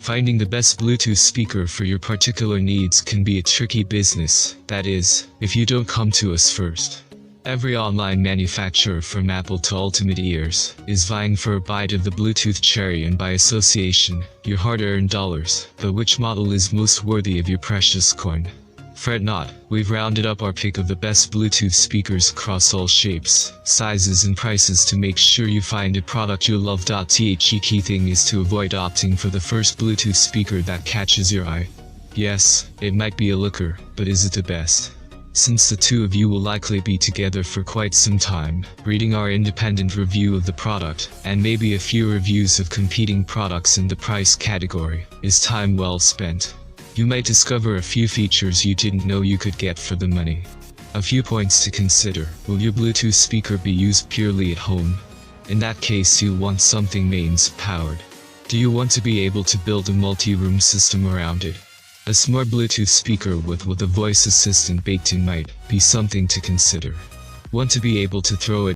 Finding the best Bluetooth speaker for your particular needs can be a tricky business, that is, if you don't come to us first. Every online manufacturer from Apple to Ultimate Ears is vying for a bite of the Bluetooth cherry and by association, your hard-earned dollars, but which model is most worthy of your precious coin? Fret not, we've rounded up our pick of the best Bluetooth speakers across all shapes, sizes and prices to make sure you find a product you love. The key thing is to avoid opting for the first Bluetooth speaker that catches your eye. Yes, it might be a looker, but is it the best? Since the two of you will likely be together for quite some time, reading our independent review of the product, and maybe a few reviews of competing products in the price category, is time well spent. You might discover a few features you didn't know you could get for the money. A few points to consider. Will your Bluetooth speaker be used purely at home? In that case, you'll want something mains powered. Do you want to be able to build a multi-room system around it? A smart Bluetooth speaker with a voice assistant baked in might be something to consider. Want to be able to throw it